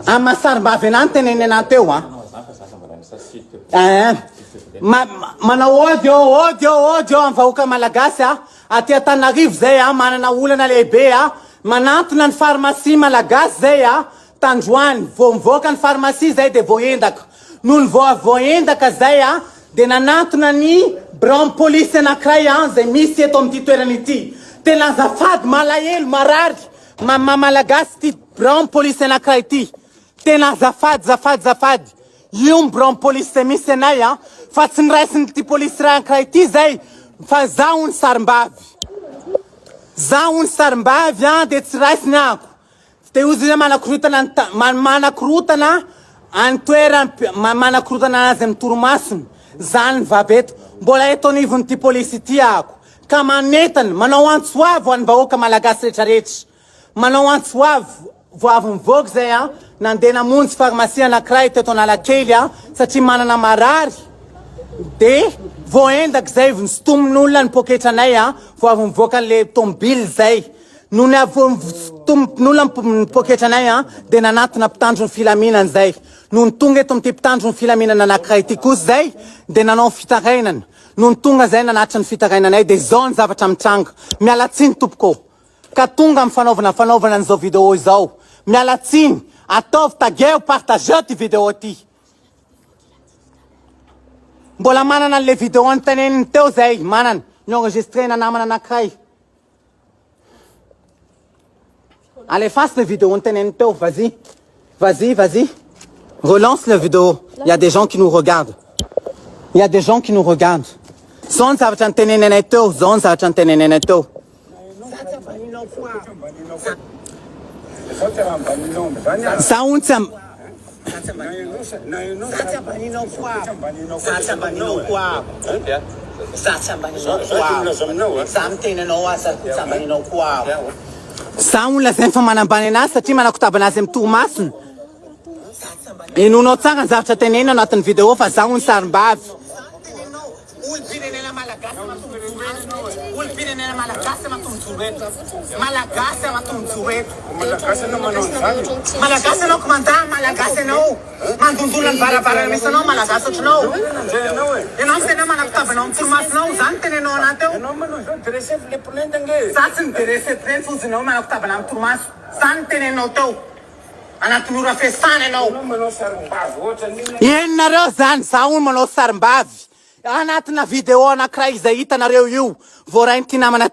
Amasarim-bavy anany tenenena teo manao audio amin'ny vahoaka malagasy aty Antananarivo zay manana olana lehibe manantona ny pharmacie malagasy zay tandroany vao mivoaka ny pharmacie zay de voendaka noho ny voendaka zay de nanantona ny bran police anankiray zay misy eto amin'ity toerana ity tena azafady malahelo marary malagasy ty bran police anankiray ity tena azafady io bran police misy anay fa tsy niraisin'ny ty police anankiray ity zay fa zaho ny sarim-bavy de tsy raisiny ako de ozy manakorotana any toerana manakorotana azy amin'ny toromasina zany vabeto mbola eto anivon'ny ty police ity ako ka manetana manao antsoavo any vahoaka malagasy rehetrarehetra manao antsoavo vo avy mivoaka zay nandeha namonjy pharmacie anankiray teto Analakely satria manana marary de voendaka zay nisotomin'olona ny poketra anay vo avy mivoaka an'le tomobily zay noho ny avotomin'olona ny poketra anay de nanatona mpitandro ny filaminana zay noho ny tonga eto amin'ity mpitandro ny filaminana anankiray ity kosa zay de nanao fitarainana noho ny tonga zay nanatitra ny fitarainanay de zao ny zavatra mitranga mialatsiny tompoko ka tonga amin'ny fanaovana an'izao vidéo izao mialatsiny ataovy tageo partageo ty vidéo ty mbola manana an'le vidéo antaneniny teo zay manana nienregistrena namana anankiray allez fasse le vidéo antaneniny teo vas-y relance la vidéo il y a des gens qui nous regardent zao ny zavatra antenenenay teo Sa olona zay fa manambany anazy satria manakotabana azy amin'ny toromasina enonao tsara ny zavatra tenena anatin'ny vidéo fa zaho ny sarim-bavy olo-pirenena malagasy anao komanda malagasy anao mandondolona ny varavarana misy anao malagasy ohatranao ianao tena manakotabanao amin'ny toromasinao zany tenenao anaty eo sa tsy niderese plainte fozinao manakotabana amin'ny toromaso zany tenenao teo anatin'ny ora fesana anao enonareo zany za ony manao sarim-bavy anatina vidéo anankiray izay hitanareo io voarainy ty namana